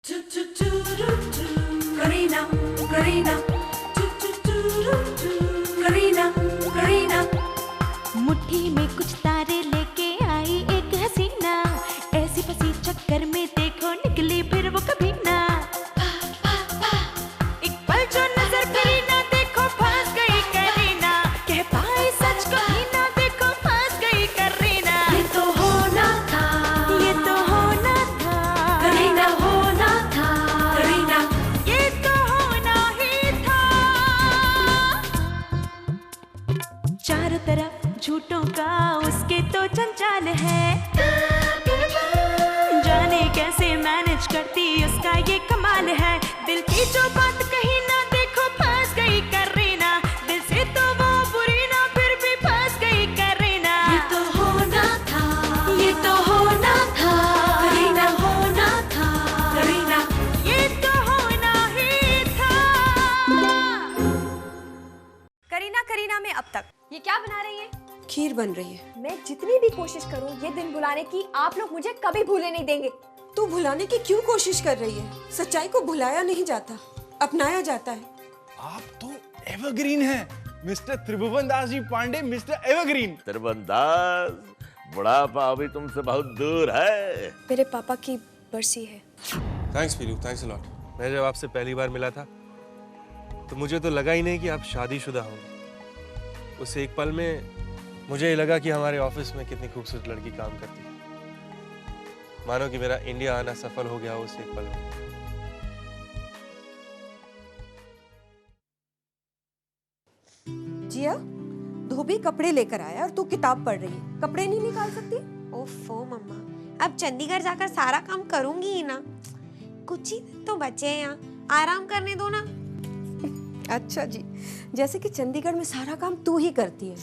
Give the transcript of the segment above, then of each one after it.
Karina, Karina, Karina, Karina. मुट्ठी में कुछ तारे लेके आई एक हसीना, ऐसी फंसी चक्कर में देखो निकली फिर वो कभी ना। एक पल जो नजर करी ना देखो फंस गई करीना, कह पाए सच कभी ना देखो फंस गई करीना। ये तो होना था, ये तो होना था करीना, होना था, करीना. ये तो होना ही था। चारों तरफ झूठों का उसके तो जंजाल है, जाने कैसे मैनेज करती उसका ये कमाल है। दिल की जो बात कही ना देखो फंस गई करीना, दिल से तो वो बुरी ना फिर भी फंस गई करीना। ये तो होना था, ये तो होना था, करीना, होना था, करीना. ये तो होना ही था। करीना करीना में अब तक ये क्या बना रही है? खीर बन रही है। मैं जितनी भी कोशिश करूं ये दिन भुलाने की, आप लोग मुझे कभी भूले नहीं देंगे। तू भुलाने की क्यों कोशिश कर रही है? सच्चाई को भुलाया नहीं जाता, अपनाया जाता है। आप तो एवरग्रीन हैं, मिस्टर त्रिभुवन दास जी पांडे, मिस्टर एवरग्रीन। त्रिभुवन दास, बुढ़ापा अभी तुमसे बहुत दूर है। मेरे पापा की बरसी है। Thanks Piloo, thanks a lot. मैं जब आपसे पहली बार मिला था तो मुझे तो लगा ही नहीं कि आप शादीशुदा होंगे। उस एक पल में मुझे ये लगा कि हमारे ऑफिस में कितनी खूबसूरत लड़की काम करती है। मानो कि मेरा इंडिया आना सफल हो गया उस एक पल में। जिया, धोबी कपड़े लेकर आया और तू किताब पढ़ रही है। कपड़े नहीं निकाल सकती? ओफो मम्मा, अब चंडीगढ़ जाकर सारा काम करूंगी ही ना। कुछ ही दिन तो बचे हैं यहाँ, आराम करने दो ना। अच्छा जी, जैसे कि चंडीगढ़ में सारा काम तू ही करती है।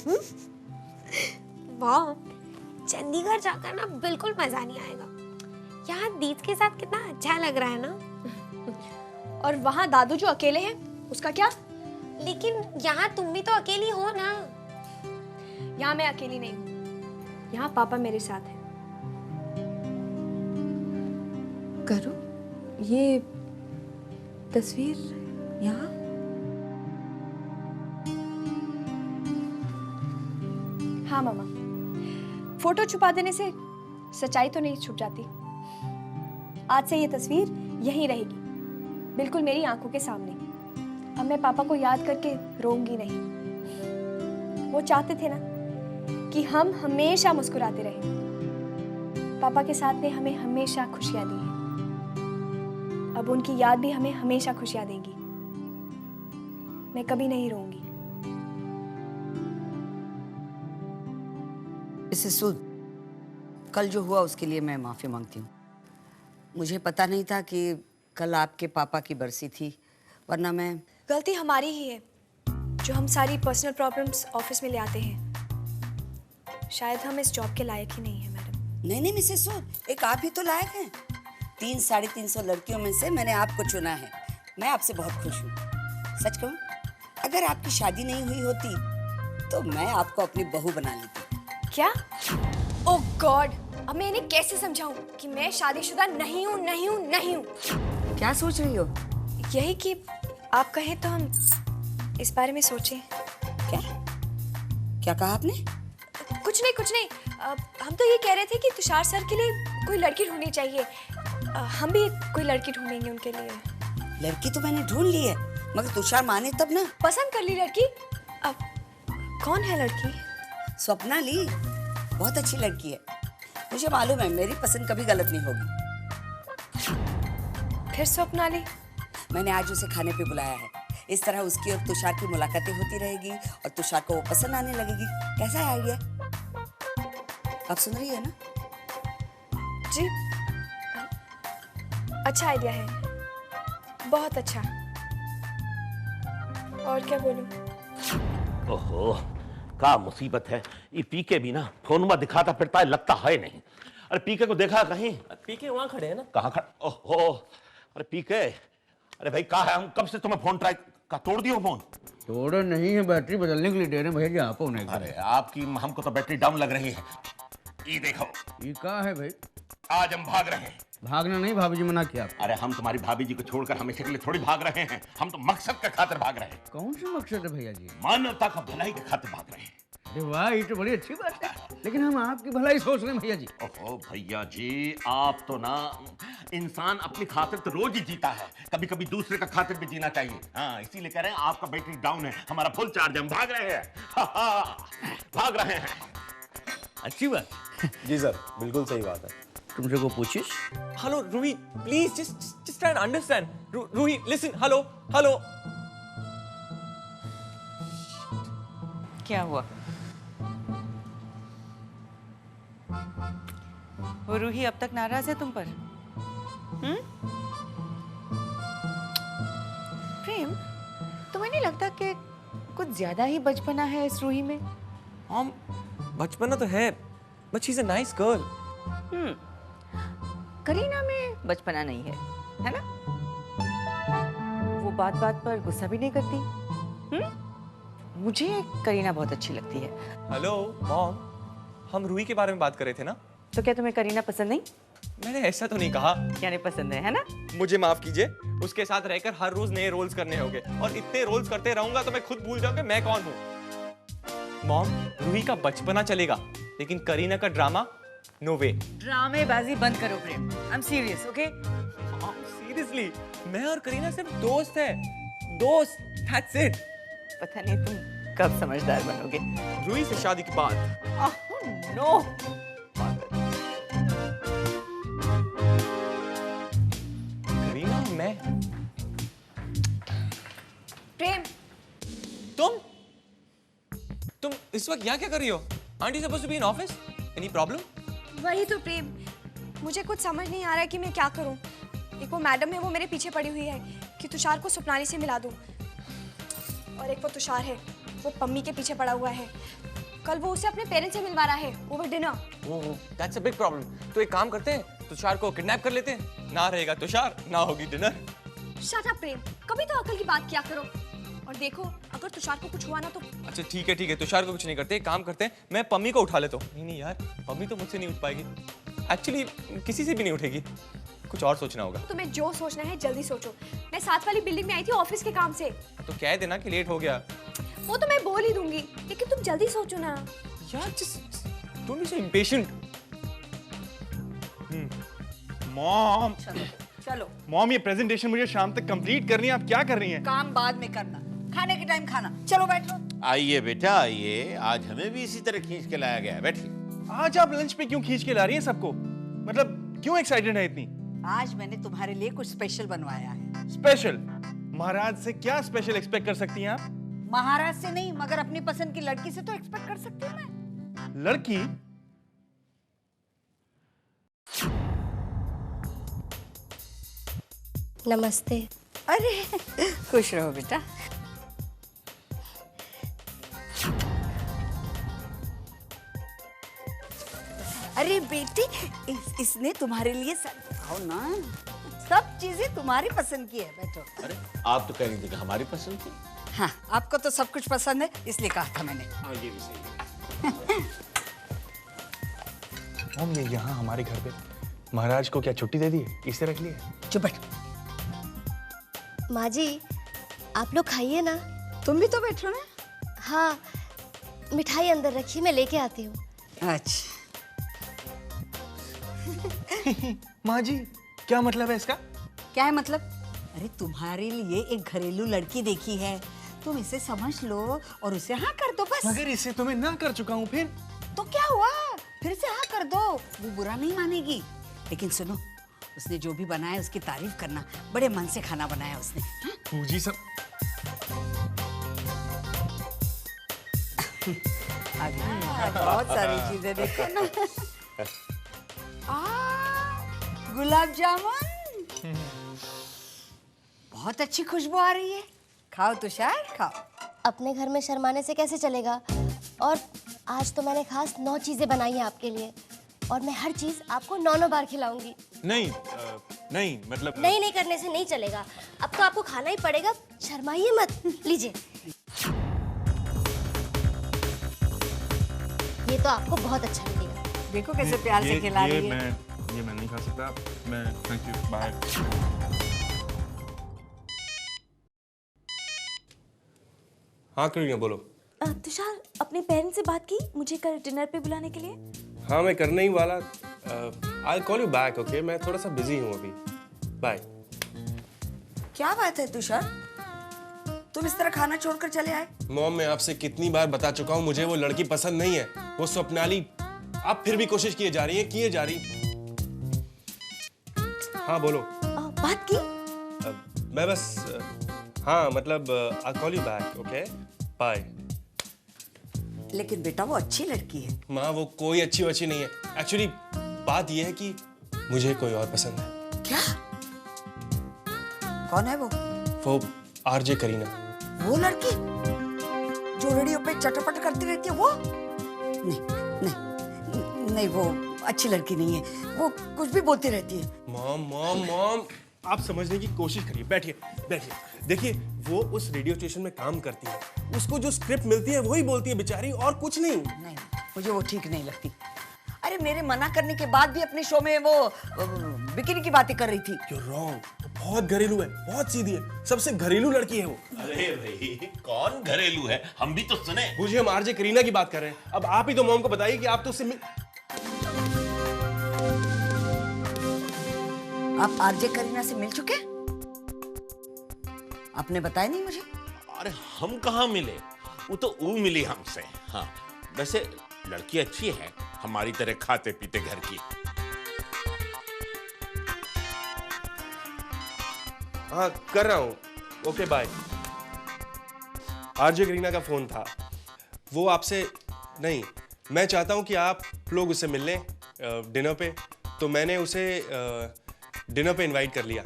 वाह, चंडीगढ़ जाकर ना बिल्कुल मजा नहीं आएगा। यहाँ दीद के साथ कितना अच्छा लग रहा है ना। और वहाँ दादू जो अकेले हैं उसका क्या? लेकिन यहाँ तुम भी तो अकेली हो ना। यहाँ मैं अकेली नहीं हूँ, यहाँ पापा मेरे साथ हैं। करो, ये तस्वीर यहाँ। हाँ मामा, फोटो छुपा देने से सच्चाई तो नहीं छुप जाती। आज से ये तस्वीर यहीं रहेगी, बिल्कुल मेरी आंखों के सामने। अब मैं पापा को याद करके रोऊंगी नहीं। वो चाहते थे ना कि हम हमेशा मुस्कुराते रहें। पापा के साथ ने हमें हमेशा खुशियां दी हैं। अब उनकी याद भी हमें हमेशा खुशियां देगी। मैं कभी नहीं रोऊंगी। मिसेस सूद, कल जो हुआ उसके लिए मैं माफ़ी मांगती हूँ। मुझे पता नहीं था कि कल आपके पापा की बरसी थी, वरना मैं। गलती हमारी ही है जो हम सारी पर्सनल प्रॉब्लम्स ऑफिस में ले आते हैं। शायद हम इस जॉब के लायक ही नहीं है मैडम। नहीं नहीं मिसेस सूद, एक आप ही तो लायक हैं। 300-350 लड़कियों में से मैंने आपको चुना है। मैं आपसे बहुत खुश हूँ। सच कहूँ, अगर आपकी शादी नहीं हुई होती तो मैं आपको अपनी बहू बना लेती। क्या? ओह गॉड, अब मैं इन्हें कैसे समझाऊं कि मैं शादीशुदा नहीं हूँ, नहीं हूँ, नहीं हूँ। क्या सोच रही हो? यही कि आप कहें तो हम इस बारे में सोचें। क्या क्या कहा आपने? कुछ नहीं, कुछ नहीं। हम तो ये कह रहे थे कि तुषार सर के लिए कोई लड़की ढूंढनी चाहिए। हम भी कोई लड़की ढूंढेंगे उनके लिए। लड़की तो मैंने ढूंढ ली है, मगर तुषार माने तब ना। पसंद कर ली लड़की? अब कौन है लड़की? स्वप्ना ली, बहुत अच्छी लड़की है। मुझे मालूम है मेरी पसंद कभी गलत नहीं होगी। फिर स्वप्ना ली? मैंने आज उसे खाने पे बुलाया है। इस तरह उसकी और तुषार की मुलाकातें होती रहेगी और तुषार को वो पसंद आने लगेगी। कैसा है आइडिया? आप सुन रही है ना? जी, अच्छा आइडिया है, बहुत अच्छा। और क्या बोलूं? ओहो, क्या मुसीबत है। ये पीके भी ना फोन में दिखाता फिरता है, लगता है नहीं। अरे पीके को देखा कहीं? पीके वहां खड़े हैं ना। कहाँ खड़े? ओहो, अरे पीके, अरे भाई कहाँ है? हम कब से तुम्हें फोन ट्राई का, तोड़ दियो फोन? तोड़ा नहीं है, बैटरी बदलने के लिए दे रहे हैं भैया आप। अरे आपकी, हमको तो बैटरी डाउन लग रही है। ये देखो, ये कहाँ है भाई? आज हम भाग रहे हैं। भागना नहीं, भाभी जी मना किया। अरे हम तुम्हारी भाभी जी को छोड़कर हमेशा के लिए थोड़ी भाग रहे हैं, हम तो मकसद के खातिर भाग रहे हैं। कौन सा मकसद है भैया जी? मानवता का भलाई के खातिर भाग रहे हैं। अरे वाह, ये तो बड़ी अच्छी बात है, लेकिन हम आपकी भलाई सोच रहे हैं भैया जी। ओहो भैया जी, आप तो ना, इंसान अपनी खातिर तो रोज ही जीता है, कभी कभी दूसरे का खातिर भी जीना चाहिए। हाँ, इसीलिए कह रहे हैं आपका बैटरी डाउन है, हमारा फुल चार्ज है, हम भाग रहे हैं। भाग रहे हैं। अच्छी बात। जी सर, बिल्कुल सही बात है। तुमसे को पूछिस? Hello Ruhi, please just try and understand. Ruhi, listen. Hello hello. क्या हुआ? वो रूही अब तक नाराज है तुम पर? प्रेम, तुम्हें नहीं लगता कि कुछ ज्यादा ही बचपना है इस रूही में? हम बचपना तो है, but she's a nice girl. Kareena में बचपना नहीं है ना? वो बात बात पर गुस्सा भी नहीं करती। मुझे करीना बहुत अच्छी लगती है। हेलो मॉम, हम रूही के बारे में बात कर रहे थे ना? तो क्या तुम्हें करीना पसंद नहीं? मैंने ऐसा तो नहीं कहा। क्या नहीं पसंद है ना? मुझे माफ कीजिए, उसके साथ रहकर हर रोज नए रोल्स करने होंगे, और इतने रोल्स करते रहूंगा तो मैं खुद भूल जाऊंगा मैं कौन हूँ। मॉम, रूही का बचपना चलेगा, लेकिन करीना का ड्रामा नो वे। ड्रामेबाजी बंद करो Prem, I am serious, okay? Seriously, मैं और करीना सिर्फ दोस्त हैं, दोस्त, दैट्स इट। पता नहीं तुम कब समझदार बनोगे। रूही से शादी के बाद। नो। करीना, मैं। प्रेम, तुम इस वक्त यहाँ क्या कर रही हो? Aunty supposed to be in office. Any problem? वही तो प्रेम, मुझे कुछ समझ नहीं आ रहा है कि मैं क्या करूं। एक वो मैडम है, वो मेरे पीछे पड़ी हुई है कि तुषार को सुपनानी से मिला दूं, और एक वो तुषार है, वो पम्मी के पीछे पड़ा हुआ है। कल वो उसे अपने पेरेंट्स से मिलवा रहा है over dinner. Oh, that's a big problem. तो एक काम करते हैं, तुषार को किडनैप कर लेते हैं, ना रहेगा तुषार, ना होगी डिनर। शट अप प्रेम, कभी तो अकल की बात किया करो। और देखो, अगर तुषार को कुछ हुआ ना तो। अच्छा ठीक है, तुषार को कुछ नहीं करते, काम करते हैं, मैं पम्मी को उठा लेता हूँ। नहीं यार, पम्मी तो मुझसे नहीं उठ पाएगी, एक्चुअली किसी से भी नहीं उठेगी, कुछ और सोचना होगा। तुम्हें जो सोचना है जल्दी सोचो। मैं साथ वाली बिल्डिंग में आई थी ऑफिस के काम से। तो कह देना कि लेट हो गया। वो तो मैं बोल ही दूंगी, लेकिन तुम जल्दी सोचो ना यार। Just don't be so impatient. Mom, चलो मॉम, ये प्रेजेंटेशन मुझे शाम तक कंप्लीट करनी है, आप क्या कर रही हैं? काम बाद में करना, खाने के टाइम खाना। चलो बैठो। आइए बेटा आइए, आज हमें भी इसी तरह खींच के लाया गया है, बैठिए। आज आप लंच पे क्यों खींच के ला रही हैं सबको? मतलब क्यों एक्साइटेड है इतनी? आज मैंने तुम्हारे लिए कुछ स्पेशल बनवाया है। स्पेशल? महाराज से क्या स्पेशल एक्सपेक्ट कर सकती हैं आप? महाराज से नहीं, मगर अपनी पसंद की लड़की से तो एक्सपेक्ट कर सकती हूँ मैं। लड़की? नमस्ते। अरे खुश रहो बेटा। अरे बेटी, इसने तुम्हारे लिए आओ ना, सब चीजें तुम्हारी पसंद की है। बैठो। अरे आप तो कह रही थी कि हमारी पसंद थी। हाँ, आपको तो सब कुछ पसंद है, इसलिए कहा था मैंने। हाँ, ये भी सही है। मॉम, ये यहाँ हमारे घर पे महाराज को क्या छुट्टी दे दी है? इसे रख लिया। चुप बैठ। माँ जी, आप लोग खाइए ना। तुम भी तो बैठो ना। हाँ, मिठाई अंदर रखिए, मैं लेके आती हूँ। अच्छा। माँ जी, क्या मतलब है इसका? क्या है मतलब? अरे तुम्हारे लिए एक घरेलू लड़की देखी है, तुम इसे समझ लो और उसे हाँ कर दो बस। मगर इसे तो मैं ना कर चुका हूँ। फिर तो क्या हुआ, फिर से हाँ कर दो, वो बुरा नहीं मानेगी। लेकिन सुनो, उसने जो भी बनाया उसकी तारीफ करना, बड़े मन से खाना बनाया उसने। पूजी सब बहुत सारी चीजें देखो ना। गुलाब जामुन, बहुत अच्छी खुशबू आ रही है। खाओ तुषार, खाओ। अपने घर में शर्माने से कैसे चलेगा? और आज तो मैंने खास 9 चीजें बनाई हैं आपके लिए, और मैं हर चीज आपको 9 बार खिलाऊंगी। नहीं, नहीं मतलब नहीं करने से नहीं चलेगा, अब तो आपको खाना ही पड़ेगा, शर्माइए मत। लीजिए, ये तो आपको बहुत अच्छा लगेगा। देखो कैसे प्यार से खिला रही है। ये मैं नहीं खा सकता। मैं थैंक यू, बाय। हाँ करीना बोलो। तुषार, अपने पेरेंट्स से बात की मुझे कल डिनर पे बुलाने के लिए? हाँ मैं करने ही वाला। आई कॉल यू बैक, ओके? मैं थोड़ा सा बिजी हूँ अभी। बाय। क्या बात है तुषार, तुम इस तरह खाना छोड़कर चले आए? मॉम, मैं आपसे कितनी बार बता चुका हूँ मुझे वो लड़की पसंद नहीं है, वो स्वप्नाली। आप फिर भी कोशिश किए जा रही। हाँ बोलो। बात की? मैं बस हाँ मतलब I call you back, okay? Bye. लेकिन बेटा वो अच्छी लड़की है। माँ वो कोई अच्छी वअच्छी नहीं है। एक्चुअली बात ये है कि मुझे कोई और पसंद है। क्या? कौन है वो? वो आरजे करीना। वो लड़की जो रेडियो पे चटपट करती रहती है वो? नहीं, वो अच्छी लड़की नहीं है, वो कुछ भी बोलती रहती है। मॉम, आप समझने की कोशिश करिए। बैठिए। देखिए वो उस रेडियो स्टेशन में काम करती है, उसको जो स्क्रिप्ट मिलती है वही बोलती है बेचारी, और कुछ नहीं। नहीं, मुझे वो ठीक नहीं लगती। अरे मेरे मना करने के बाद भी अपने शो में वो बिकिनी की बातें कर रही थी। You're wrong, बहुत घरेलू है, बहुत सीधी है, सबसे घरेलू लड़की है वो। अरे भाई कौन घरेलू है, हम भी तो सुने। मुझे हम आरजे करीना की बात कर रहे हैं। अब आप ही तो मॉम को बताइए कि आप तो उससे आप आरजे करीना से मिल चुके? आपने बताया नहीं मुझे। अरे हम कहाँ मिले, वो तो वो मिली हमसे। हाँ वैसे लड़की अच्छी है, हमारी तरह खाते पीते घर की। हाँ कर रहा हूँ, ओके बाय। आरजे करीना का फोन था, वो आपसे नहीं, मैं चाहता हूँ कि आप लोग उससे मिल लें डिनर पे, तो मैंने उसे डिनर पे इनवाइट कर लिया।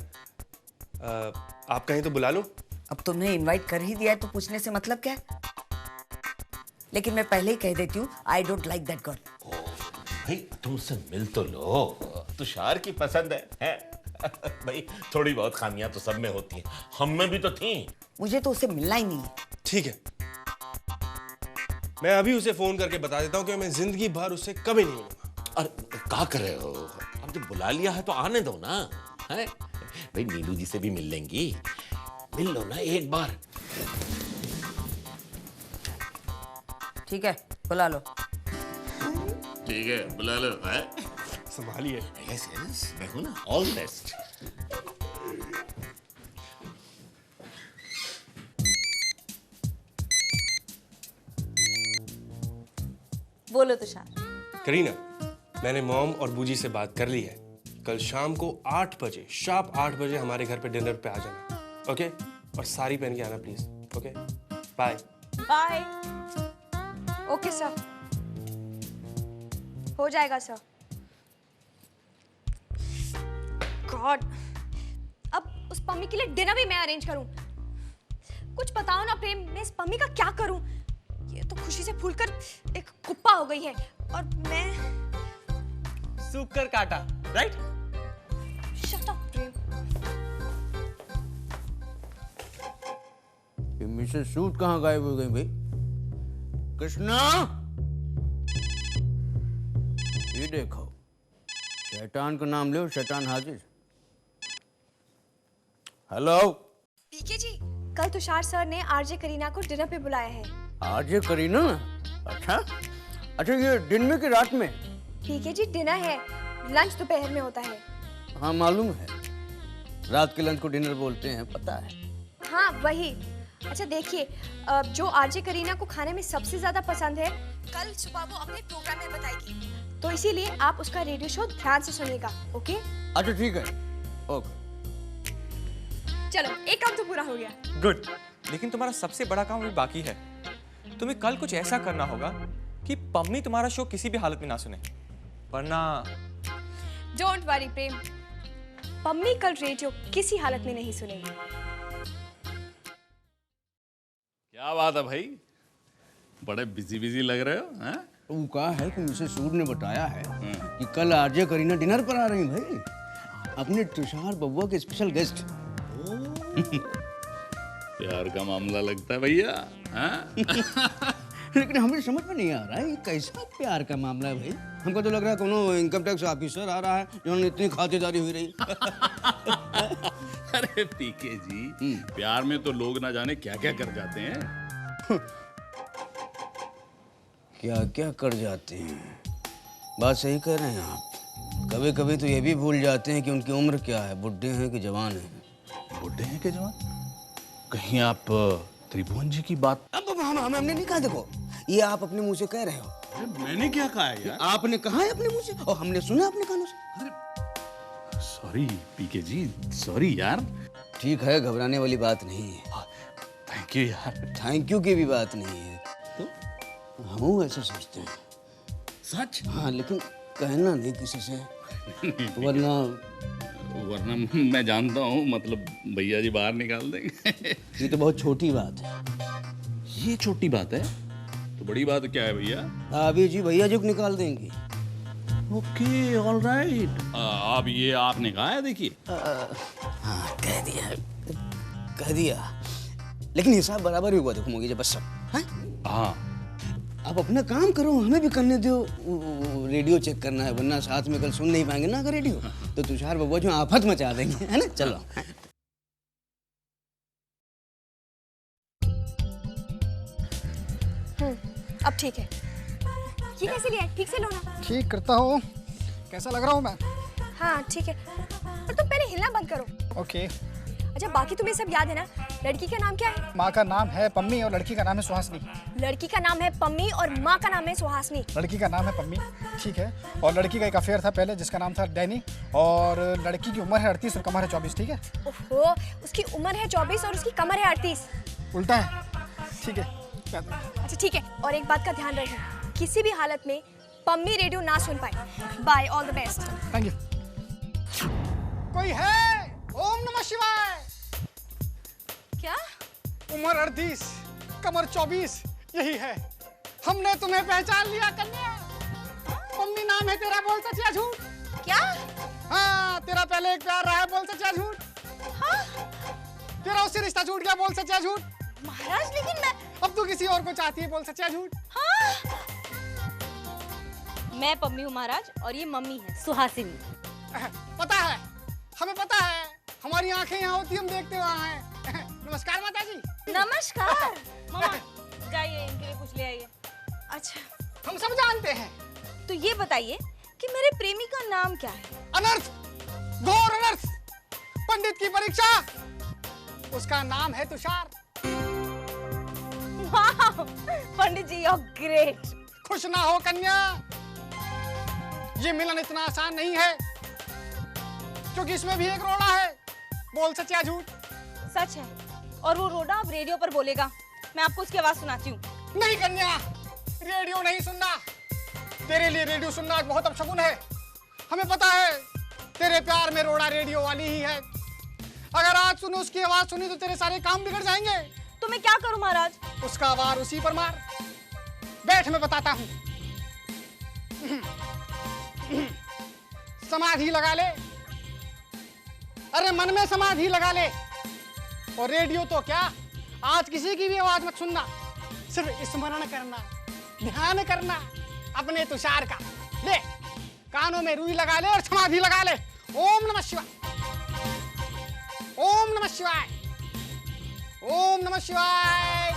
आप कहीं तो बुला लूं? अब तुमने इनवाइट कर ही दिया है तो पूछने से मतलब क्या है? लेकिन मैं पहले ही कह देती हूँ, I don't like that girl. भाई तुम उससे मिल तो लो, तुषार की पसंद है? भाई थोड़ी बहुत खामियां तो सब में होती हैं, हम में भी तो थी। मुझे तो उससे मिलना ही नहीं है। ठीक है, मैं अभी उसे फोन करके बता देता हूँ कि मैं जिंदगी भर उससे कभी नहीं मिलूंगा। अरे क्या कर रहे हो, अब जब बुला लिया है तो आने दो ना। है भाई नीलू जी से भी मिल लेंगी, मिल लो ना एक बार। ठीक है बुला लो। ठीक है बुला लो। है संभालिए। यस मैं हूं ना, ऑल बेस्ट। बोलो तुषार। करीना, मैंने मॉम और बूजी से बात कर ली है, कल शाम को 8 बजे, शार्प 8 बजे हमारे घर पे डिनर पे आ जाना, ओके? और साड़ी पहन के आना please, okay? Bye. Bye. Okay sir, हो जाएगा सर। गॉड, अब उस पम्मी के लिए डिनर भी मैं अरेंज करूं? कुछ बताओ ना प्रेम, मैं इस पम्मी का क्या करूं? ये तो खुशी से फूलकर एक कुप्पा हो गई है और मैं सूख कर काटा, राइट? शट अप प्रेम। ये मिसेस सूट कहाँ गायब हो गई भाई? कृष्णा, ये देखो, शैतान का नाम लो, शैतान हाजिर। हेलो पीके जी, कल तुषार सर ने आरजे करीना को डिनर पे बुलाया है। आरजे करीना? अच्छा, ये दिन में कि रात में? पीके जी डिनर है, लंच दोपहर में होता है। हाँ मालूम है, रात के लंच को डिनर बोलते हैं, पता है। हाँ वही। अच्छा देखिए, जो आरजे करीना को खाने में सबसे ज्यादा पसंद है, कल सुबह वो अपने प्रोग्राम में बताएगी, तो इसीलिए आप उसका रेडियो शो ध्यान से सुनिएगा, ओके? अच्छा ठीक है, ओके। चलो एक काम तो पूरा हो गया। गुड, लेकिन तुम्हारा सबसे बड़ा काम अभी बाकी है। तुम्हें कल कुछ ऐसा करना होगा कि पम्मी तुम्हारा शो किसी भी हालत में ना सुने, वरना डोंट वरी प्रेम, पम्मी कल रेडियो किसी हालत में नहीं सुनेगी। क्या बात है भाई, बड़े बिजी लग रहे हो हैं? वो कहा है कि मिसेस सूद ने बताया है कि कल आरजे करीना डिनर पर आ रही हैं भाई, अपने तुषार बब्बुआ के स्पेशल गेस्ट। प्यार का मामला लगता है भैया। लेकिन हमें समझ में नहीं आ रहा है ये कैसा प्यार का मामला है भाई। हमको तो लग रहा है कोनो इनकम टैक्स ऑफिसर आ रहा है जिन्होंने इतनी खातिरदारी हुई रही। अरे पीके जी, प्यार में तो लोग ना जाने क्या क्या कर जाते हैं। क्या क्या कर जाते हैं, बात सही कह रहे हैं आप। कभी कभी तो ये भी भूल जाते हैं कि उनकी उम्र क्या है, बुढ़े हैं कि जवान हैं। बुढ़े हैं कि जवान? कहीं आप त्रिभुवन जी की बात? अब हमने नहीं कहा, देखो ये आप अपने मुंह से कह रहे हो। मैंने क्या कहा है यार? आपने कहा है अपने मुंह से और हमने सुना अपने कानों से। सॉरी पीके जी, सॉरी यार। ठीक है, घबराने वाली बात नहीं है। थैंक यू यार। थैंक यू की भी बात नहीं है, तो हम ऐसे सोचते हैं। सच? हाँ, लेकिन कहना नहीं किसी से, वरना मैं जानता हूँ, मतलब भैया जी बाहर निकाल देंगे। ये तो बहुत छोटी बात है। ये छोटी बात है तो बड़ी बात क्या है भैया? अभी जी भैया जी को निकाल देंगे। Okay, all right. अब ये आपने कहा है, देखिए। हाँ, कह दिया, लेकिन हिसाब बराबर ही हुआ, देखो मुझे बस सब। हाँ, आप अपना काम करो, हमें भी करने दो। रेडियो चेक करना है, वरना साथ में कल सुन नहीं पाएंगे ना अगर रेडियो, तो तुषार बब्बा जो आफत मचा देंगे, है ना। चलो। अब ठीक है। ये कैसे लिया है? ठीक से लो ना। ठीक करता हूँ। कैसा लग रहा हूँ मैं? हाँ ठीक है, पर तुम पहले हिलना बंद करो। ओके। अच्छा, बाकी तुम्हें सब याद है ना? लड़की का नाम क्या है? माँ का नाम है पम्मी और लड़की का नाम है सुहासनी। लड़की का नाम है पम्मी और माँ का नाम है सुहासनी। लड़की का नाम है पम्मी, ठीक है। और लड़की का एक अफेयर था पहले जिसका नाम था डैनी, और लड़की की उम्र है 38 और कमर है 24, ठीक है। ओहो, उसकी उम्र है 24 और उसकी कमर है 38। उल्टा है, ठीक है। अच्छा ठीक है, और एक बात का ध्यान रखना, किसी भी हालत में पम्मी रेडियो ना सुन पाए। Bye, all the best. Thank you. कोई है? ओम नमः शिवाय। क्या? उम्र 38, कमर 24, यही है। हमने तुम्हें पहचान लिया कन्या। पम्मी नाम है तेरा, बोल सच या झूठ? क्या? हाँ, तेरा पहले एक प्यार रहा है, बोल सच या झूठ? हाँ? तेरा उससे रिश्ता छूट गया, बोल सच या झूठ? महाराज, लेकिन मैं... अब तू किसी और को चाहती है, बोल सच या झूठ? हाँ? मैं पम्मी हूँ महाराज, और ये मम्मी है सुहासिनी। पता है, हमें पता है। हमारी आंखें यहाँ होती, हम देखते वहाँ हैं। नमस्कार माता जी। नमस्कार। मामा जाइए, इनके लिए कुछ ले आइए। अच्छा, हम सब जानते हैं। तो ये बताइए कि मेरे प्रेमी का नाम क्या है? अनर्थ, घोर अनर्थ, पंडित की परीक्षा। उसका नाम है तुषार। वाह, पंडित जी, यू आर ग्रेट। खुश ना हो कन्या, ये मिलन इतना आसान नहीं है, क्योंकि इसमें भी एक रोड़ा है। बोल सच या झूठ? सच है, और वो रोड़ा अब रेडियो पर बोलेगा। मैं आपको उसकी आवाज सुनाती हूँ। नहीं कन्या, रेडियो नहीं सुनना। तेरे लिए रेडियो सुनना एक बहुत अपशगुन है। हमें पता है तेरे प्यार में रोड़ा रेडियो वाली ही है। अगर आज सुनो उसकी आवाज सुनी तो तेरे सारे काम बिगड़ जाएंगे। तो मैं क्या करूं महाराज? उसका वार उसी पर मार। बैठ, मैं बताता हूँ। समाधि लगा ले। अरे मन में समाधि लगा ले। और रेडियो तो क्या, आज किसी की भी आवाज मत सुनना, सिर्फ स्मरण करना, ध्यान करना अपने तुषार का। ले, कानों में रुई लगा ले और समाधि लगा ले। ओम नमः शिवाय, ओम नमः शिवाय, ओम नमः शिवाय।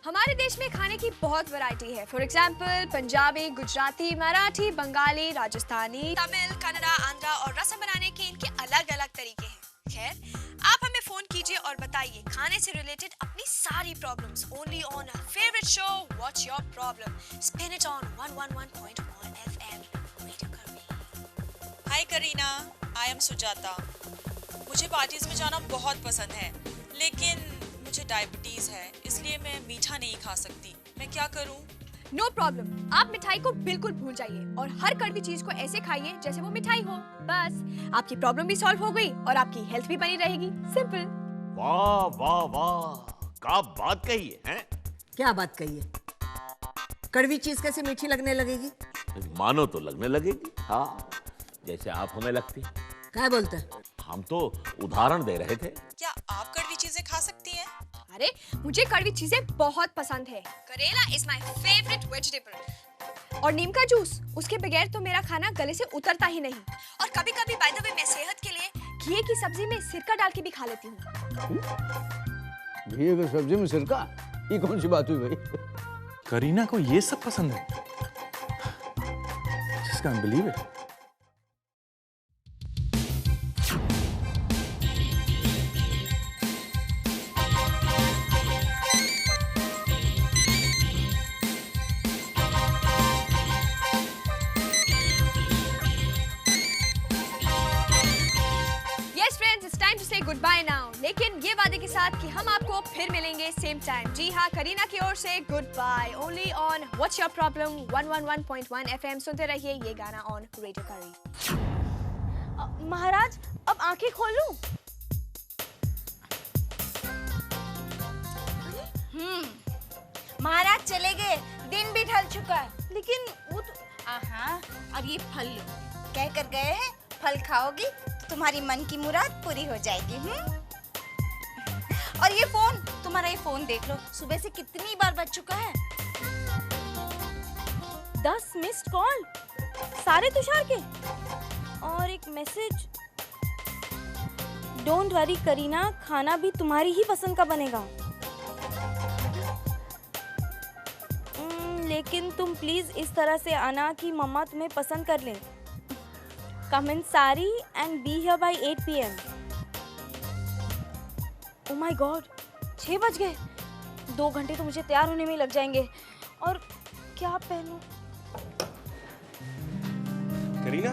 हमारे देश में खाने की बहुत वैरायटी है। फॉर एग्जाम्पल पंजाबी, गुजराती, मराठी, बंगाली, राजस्थानी, तमिल, कन्नड़ा, आंध्रा, और रसम बनाने के इनके अलग अलग तरीके हैं। खैर, आप हमें फोन कीजिए और बताइए खाने से रिलेटेड अपनी सारी problems. Only on our favourite show what's your problem, spin it on 111.1 FM। Hi Kareena, I am Sujata. मुझे पार्टीज में जाना बहुत पसंद है, लेकिन मुझे डायबिटीज है, इसलिए मैं मीठा नहीं खा सकती। मैं क्या करूं? नो प्रॉब्लम, आप मिठाई को बिल्कुल भूल जाइए और हर कड़वी चीज को ऐसे खाइए जैसे वो मिठाई हो। बस आपकी प्रॉब्लम भी सॉल्व हो गई और आपकी हेल्थ भी बनी रहेगी। सिंपल। वाह वाह वाह, क्या बात कही है? क्या बात कही है? कड़वी चीज कैसे मीठी लगने लगेगी? मानो तो लगने लगेगी, हाँ, जैसे आप हमें लगती। क्या बोलते हैं? हम तो उदाहरण दे रहे थे। क्या आप कड़वी चीजें खा सकती हैं? अरे मुझे कड़वी चीजें बहुत पसंद है। करेला इज माय फेवरेट वेजिटेबल। और नीम का जूस, उसके बगैर तो मेरा खाना गले से उतरता ही नहीं। और कभी-कभी बाय द वे मैं सेहत के लिए घी की सब्जी में सिरका डाल के भी खा लेती हूँ। घी की सब्जी में सिरका? ये कौन सी बात हुई भाई? करीना को ये सब पसंद है? Just can't believe it. Goodbye now, लेकिन ये वादे के साथ कि हम आपको फिर मिलेंगे सेम टाइम। जी हाँ, करीना की ओर से goodbye. Only on what's your problem 111.1 FM। सुनते रहिए ये गाना ऑन रेडियो करी। महाराज अब आंखें खोल लूं? महाराज चले गए, दिन भी ढल चुका है। लेकिन वो तो अब ये फल लो, कह कर गए हैं फल खाओगी तो तुम्हारी मन की मुराद पूरी हो जाएगी। और ये फोन, तुम्हारा ये फोन देख लो, सुबह से कितनी बार बज चुका है। 10 मिस्ड कॉल, सारे तुषार के, और एक मैसेज, डोंट वरी करीना, खाना भी तुम्हारी ही पसंद का बनेगा। लेकिन तुम प्लीज इस तरह से आना कि मम्मा तुम्हें पसंद कर ले। Come in sari and be here by 8 PM. Oh my God, 6 बज गए। 2 घंटे तो मुझे तैयार होने में लग जाएंगे। और क्या पहनूं? करीना,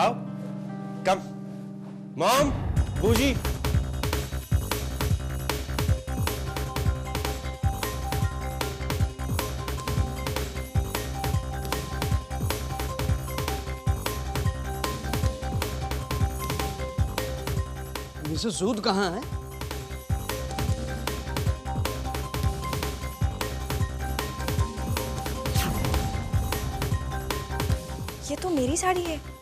आओ, कम। मॉम, बूजी। मिसेस सूद कहाँ है? ये तो मेरी साड़ी है।